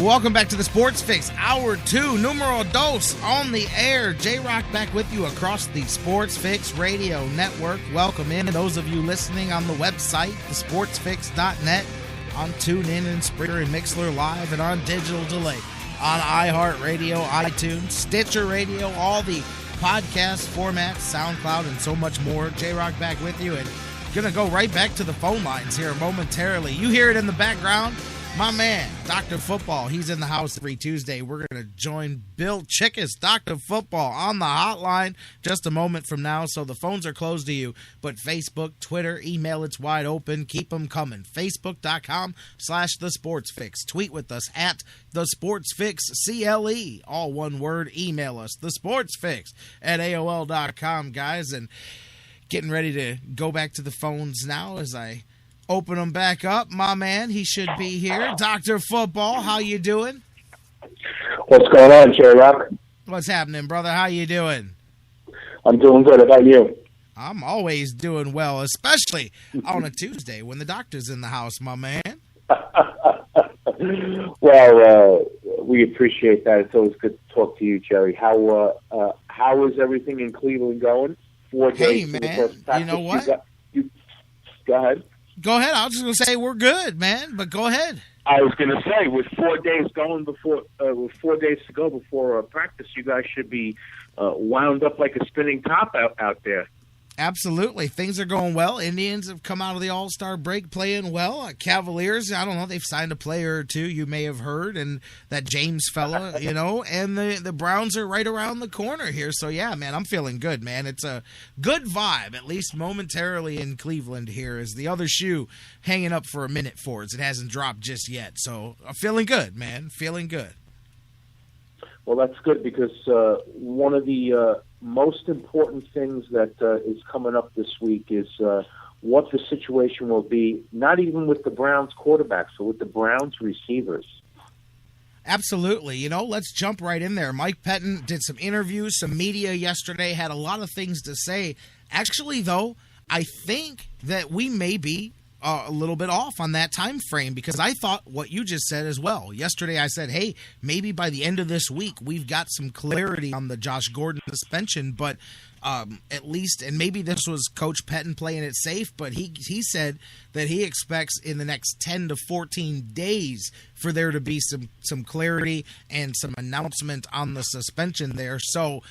Welcome back to the Sports Fix, Hour 2, Numero Dos, on the air. J-Rock back with you across the Sports Fix Radio Network. Welcome in those of you listening on the website, thesportsfix.net, on TuneIn and Spreaker and Mixler Live, and on Digital Delay, on iHeartRadio, iTunes, Stitcher Radio, all the podcast formats, SoundCloud, and so much more. J-Rock back with you, and going to go right back to the phone lines here momentarily. You hear it in the background. My man, Dr. Football, he's in the house every Tuesday. We're going to join Bill Chachkes, Dr. Football, on the hotline just a moment from now. So the phones are closed to you, but Facebook, Twitter, email, it's wide open. Keep them coming. Facebook.com/TheSportsFix. Tweet with us at TheSportsFixCLE. All one word. Email us, TheSportsFix@AOL.com, guys. And getting ready to go back to the phones now as I open them back up. My man, he should be here. Dr. Football, how you doing? What's going on, J-Rock? What's happening, brother? How you doing? I'm doing good. How about you? I'm always doing well, especially on a Tuesday when the doctor's in the house, my man. Well, we appreciate that. It's always good to talk to you, Jerry. How is everything in Cleveland going? 4 days man, for the first practice. You know what? Go ahead. Go ahead. I was just going to say we're good, man, but go ahead. I was going to say, with 4 days going with 4 days to go before practice, you guys should be wound up like a spinning top out there. Absolutely. Things are going well. Indians have come out of the All-Star break playing well. Cavaliers, I don't know, they've signed a player or two you may have heard, and that James fella, and the Browns are right around the corner here. So, yeah, man, I'm feeling good, man. It's a good vibe, at least momentarily in Cleveland here, as the other shoe hanging up for a minute for us. It hasn't dropped just yet. So, I'm feeling good, man. Feeling good. Well, that's good because one of the most important things that is coming up this week is what the situation will be, not even with the Browns quarterbacks, but with the Browns receivers. Absolutely. Let's jump right in there. Mike Pettin did some interviews, some media yesterday, had a lot of things to say. Actually, though, I think that we may be a little bit off on that time frame because I thought what you just said as well. Yesterday I said, hey, maybe by the end of this week we've got some clarity on the Josh Gordon suspension, but at least, and maybe this was Coach Pettin playing it safe, but he said that he expects in the next 10 to 14 days for there to be some clarity and some announcement on the suspension there. So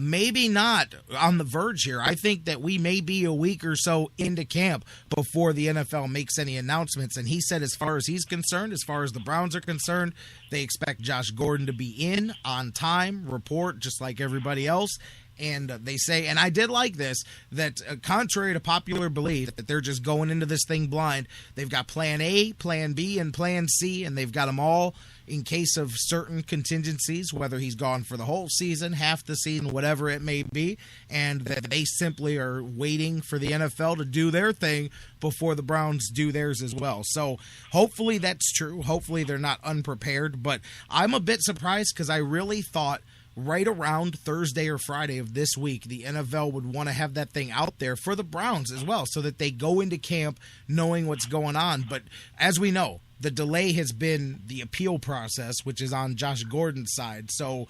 maybe not on the verge here. I think that we may be a week or so into camp before the NFL makes any announcements. And he said as far as he's concerned, as far as the Browns are concerned, they expect Josh Gordon to be in on time, report just like everybody else. And they say, and I did like this, that contrary to popular belief, that they're just going into this thing blind. They've got plan A, plan B, and plan C, and they've got them all in case of certain contingencies, whether he's gone for the whole season, half the season, whatever it may be, and that they simply are waiting for the NFL to do their thing before the Browns do theirs as well. So hopefully that's true. Hopefully they're not unprepared, but I'm a bit surprised because I really thought right around Thursday or Friday of this week, the NFL would want to have that thing out there for the Browns as well so that they go into camp knowing what's going on. But as we know, the delay has been the appeal process, which is on Josh Gordon's side. So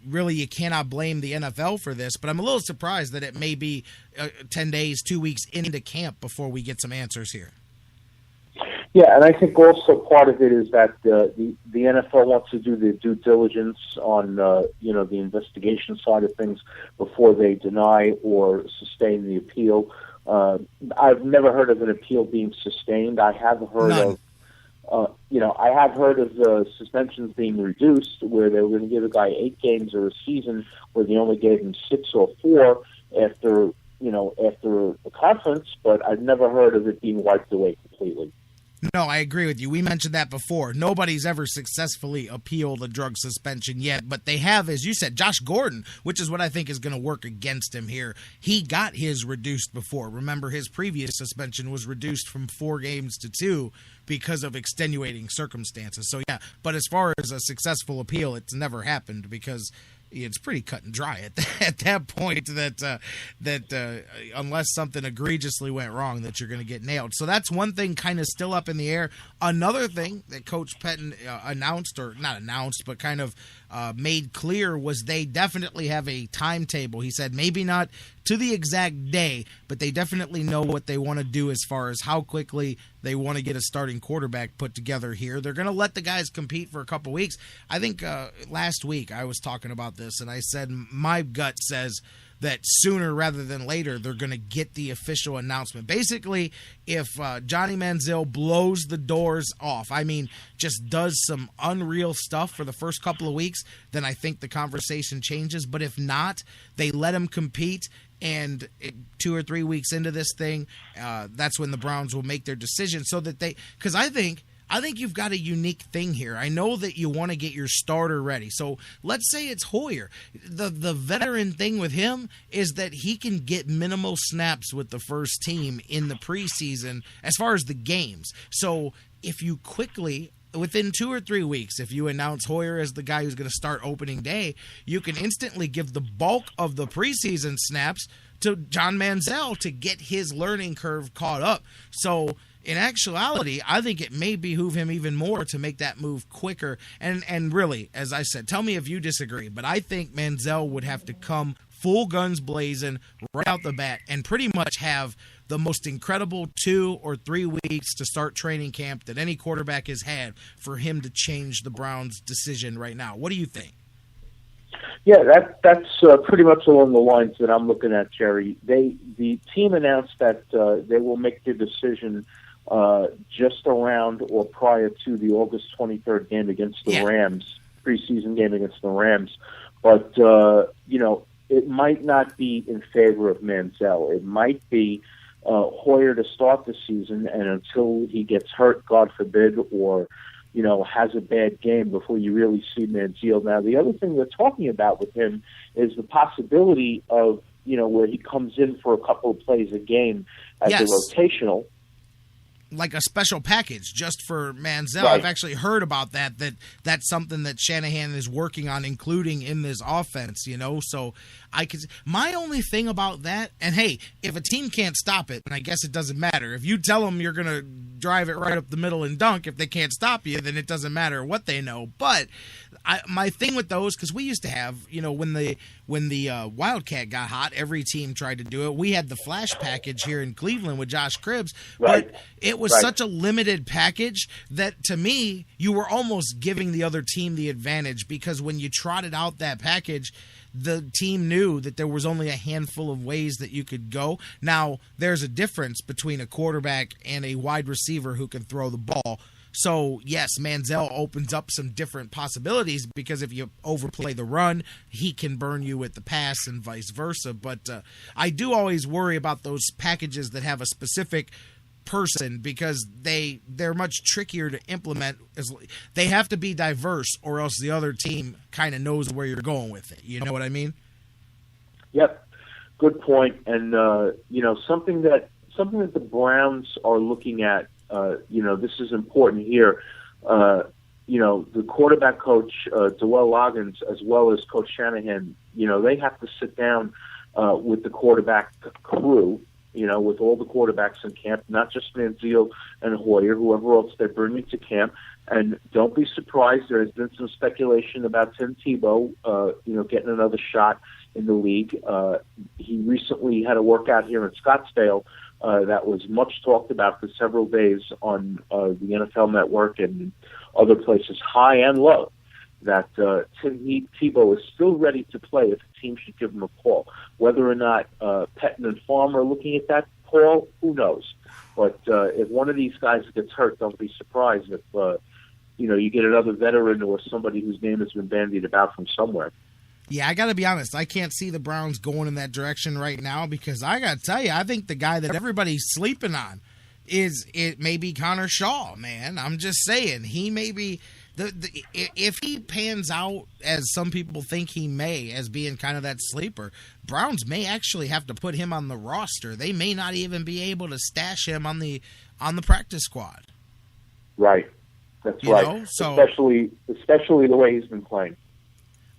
really you cannot blame the NFL for this, but I'm a little surprised that it may be 10 days, 2 weeks into camp before we get some answers here. Yeah, and I think also part of it is that the NFL wants to do the due diligence on the investigation side of things before they deny or sustain the appeal. I've never heard of an appeal being sustained. I have heard of suspensions being reduced, where they were going to give a guy 8 games or a season, where they only gave him 6 or 4 after a conference. But I've never heard of it being wiped away completely. No, I agree with you. We mentioned that before. Nobody's ever successfully appealed a drug suspension yet, but they have, as you said, Josh Gordon, which is what I think is going to work against him here. He got his reduced before. Remember, his previous suspension was reduced from 4 games to 2 because of extenuating circumstances. So, yeah, but as far as a successful appeal, it's never happened because it's pretty cut and dry at that point that unless something egregiously went wrong, that you're going to get nailed. So that's one thing kind of still up in the air. Another thing that Coach Pettine announced, or not announced, but kind of made clear, was they definitely have a timetable. He said maybe not to the exact day, but they definitely know what they want to do as far as how quickly they want to get a starting quarterback put together here. They're going to let the guys compete for a couple weeks. I think last week I was talking about this, and I said my gut says that sooner rather than later they're going to get the official announcement. Basically, if Johnny Manziel blows the doors off, I mean, just does some unreal stuff for the first couple of weeks, then I think the conversation changes. But if not, they let him compete, and 2 or 3 weeks into this thing, that's when the Browns will make their decision. So that because I think you've got a unique thing here. I know that you want to get your starter ready. So let's say it's Hoyer. The veteran thing with him is that he can get minimal snaps with the first team in the preseason as far as the games. So if you quickly, within 2 or 3 weeks, if you announce Hoyer as the guy who's going to start opening day, you can instantly give the bulk of the preseason snaps to John Manziel to get his learning curve caught up. So in actuality, I think it may behoove him even more to make that move quicker. And really, as I said, tell me if you disagree, but I think Manziel would have to come full guns blazing right out the bat and pretty much have the most incredible 2 or 3 weeks to start training camp that any quarterback has had for him to change the Browns' decision right now. What do you think? Yeah, that's pretty much along the lines that I'm looking at, Jerry. The team announced that they will make their decision just around or prior to the August 23rd game against the Rams, preseason game against the Rams. But, it might not be in favor of Manziel. It might be Hoyer to start the season, and until he gets hurt, God forbid, or has a bad game before you really see Manziel. Now, the other thing we're talking about with him is the possibility of, where he comes in for a couple of plays a game as a rotational. Like a special package just for Manziel. Right. I've actually heard about that's something that Shanahan is working on including in this offense, so my only thing about that, and hey, if a team can't stop it, and I guess it doesn't matter. If you tell them you're going to drive it right up the middle and dunk, if they can't stop you, then it doesn't matter what they know. But my thing with those, because we used to have, when the Wildcat got hot, every team tried to do it. We had the flash package here in Cleveland with Josh Cribbs, but it was such a limited package that, to me, you were almost giving the other team the advantage, because when you trotted out that package, the team knew that there was only a handful of ways that you could go. Now, there's a difference between a quarterback and a wide receiver who can throw the ball. So, yes, Manziel opens up some different possibilities, because if you overplay the run, he can burn you with the pass and vice versa. But I do always worry about those packages that have a specific person, because they're much trickier to implement. They have to be diverse, or else the other team kind of knows where you're going with it. You know what I mean? Yep, good point. And something that the Browns are looking at. This is important here. The quarterback coach, Dwell Loggins, as well as Coach Shanahan, they have to sit down with the quarterback crew, with all the quarterbacks in camp, not just Manziel and Hoyer, whoever else they bring into camp. And don't be surprised, there has been some speculation about Tim Tebow, getting another shot in the league. He recently had a workout here in Scottsdale that was much talked about for several days on the NFL Network and other places, high and low, that Tim Tebow is still ready to play if the team should give him a call. Whether or not Pettine and Farm are looking at that call, who knows? But if one of these guys gets hurt, don't be surprised if you get another veteran or somebody whose name has been bandied about from somewhere. Yeah, I got to be honest. I can't see the Browns going in that direction right now, because I got to tell you, I think the guy that everybody's sleeping on may be Connor Shaw, man. I'm just saying, he may be if he pans out as some people think he may, as being kind of that sleeper, Browns may actually have to put him on the roster. They may not even be able to stash him on the practice squad. Right. That's right. So, especially the way he's been playing.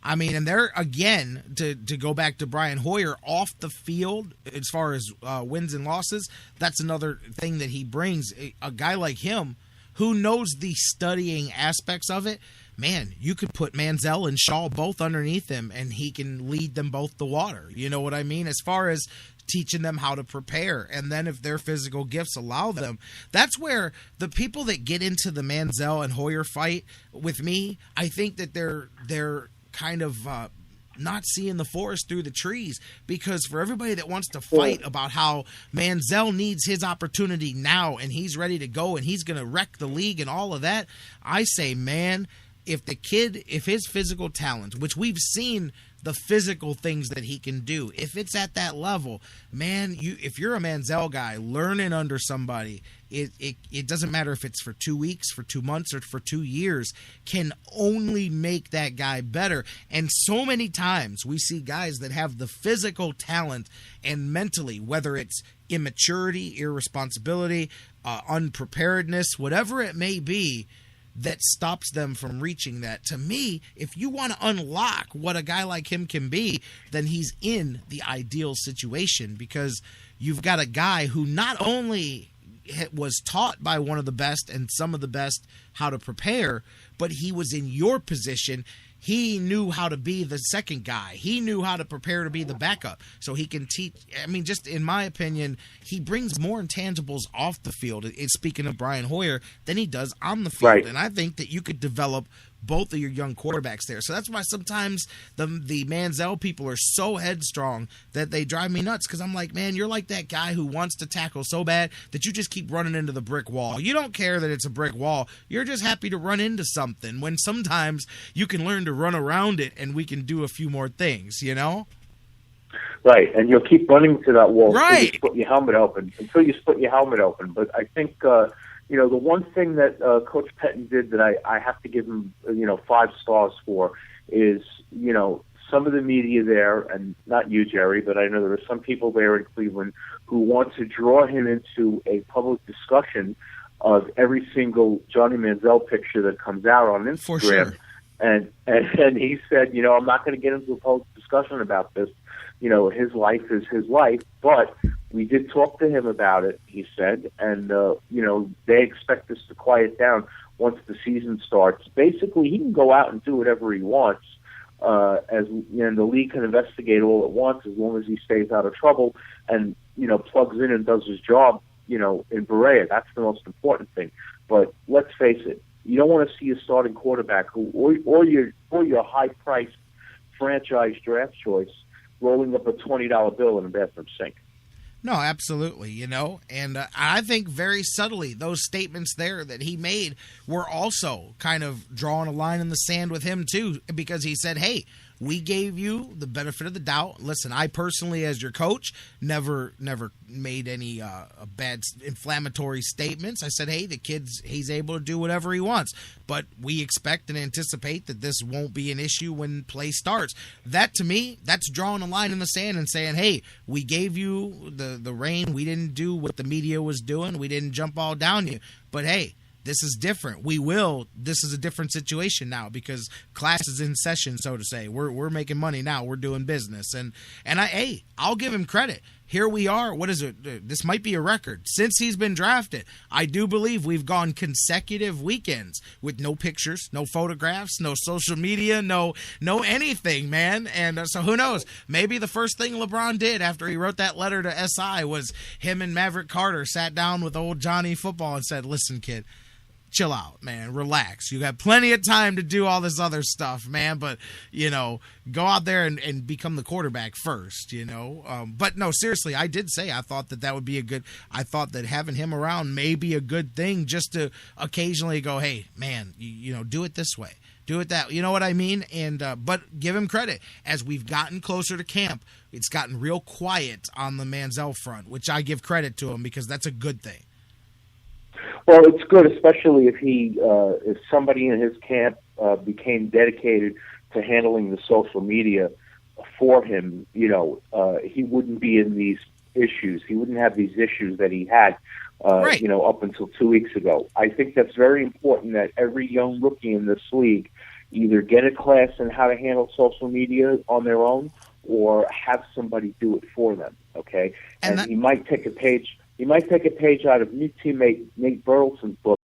I mean, and they're, again, to go back to Brian Hoyer, off the field, as far as wins and losses, that's another thing that he brings. A guy like him who knows the studying aspects of it, man, you could put Manziel and Shaw both underneath him, and he can lead them both to water. You know what I mean? As far as teaching them how to prepare, and then if their physical gifts allow them, that's where the people that get into the Manziel and Hoyer fight with me, I think that they're kind of not seeing the forest through the trees, because for everybody that wants to fight about how Manziel needs his opportunity now and he's ready to go and he's going to wreck the league and all of that, I say, man, if his physical talent, which we've seen the physical things that he can do, if it's at that level, man, if you're a Manziel guy learning under somebody, it doesn't matter if it's for 2 weeks, for 2 months, or for 2 years, can only make that guy better. And so many times we see guys that have the physical talent and mentally, whether it's immaturity, irresponsibility, unpreparedness, whatever it may be, that stops them from reaching that. To me, if you want to unlock what a guy like him can be, then he's in the ideal situation, because you've got a guy who not only was taught by one of the best and some of the best how to prepare, but he was in your position. He knew how to be the second guy. He knew how to prepare to be the backup. So he can teach. I mean, just in my opinion, he brings more intangibles off the field, speaking of Brian Hoyer, than he does on the field. Right. And I think that you could develop both of your young quarterbacks there. So that's why sometimes the Manziel people are so headstrong that they drive me nuts, because I'm like, man, you're like that guy who wants to tackle so bad that you just keep running into the brick wall. You don't care that it's a brick wall. You're just happy to run into something, when sometimes you can learn to run around it and we can do a few more things, you know? Right, and you'll keep running to that wall right. until you split your helmet open. But I think the one thing that Coach Pettin did that I have to give him 5 stars for is some of the media there, and not you, Jerry, but I know there are some people there in Cleveland who want to draw him into a public discussion of every single Johnny Manziel picture that comes out on Instagram. For sure. And he said, I'm not going to get into a public discussion about this. His life is his life, but we did talk to him about it, he said, and, they expect us to quiet down once the season starts. Basically, he can go out and do whatever he wants, and the league can investigate all it wants, as long as he stays out of trouble and, plugs in and does his job, in Berea. That's the most important thing. But let's face it, you don't want to see a starting quarterback or your high-priced franchise draft choice rolling up a $20 bill in a bathroom sink. No, absolutely, and I think very subtly those statements there that he made were also kind of drawing a line in the sand with him too, because he said, hey, we gave you the benefit of the doubt. Listen, I personally, as your coach, never made any bad inflammatory statements. I said, hey, the kid's, he's able to do whatever he wants, but we expect and anticipate that this won't be an issue when play starts. That, to me, that's drawing a line in the sand and saying, hey, we gave you the reign. We didn't do what the media was doing. We didn't jump all down you. But, hey, this is different. This is a different situation now, because class is in session, so to say. We're making money now. We're doing business. And I'll give him credit. Here we are. What is it? This might be a record. Since he's been drafted, I do believe we've gone consecutive weekends with no pictures, no photographs, no social media, no anything, man. And so who knows? Maybe the first thing LeBron did after he wrote that letter to SI was him and Maverick Carter sat down with old Johnny Football and said, listen, kid, chill out, man. Relax. You got plenty of time to do all this other stuff, man. But, go out there and become the quarterback first, But, no, seriously, I did say I thought that would be I thought that having him around may be a good thing, just to occasionally go, hey, man, do it this way. Do it that, you know what I mean? And but give him credit. As we've gotten closer to camp, it's gotten real quiet on the Manziel front, which I give credit to him, because that's a good thing. Well, it's good, especially if somebody in his camp became dedicated to handling the social media for him. He wouldn't be in these issues. He wouldn't have these issues that he had, right. Up until 2 weeks ago. I think that's very important, that every young rookie in this league, either get a class in how to handle social media on their own or have somebody do it for them. Okay, and he might take a page. He might take a page out of new teammate Nate Burleson's book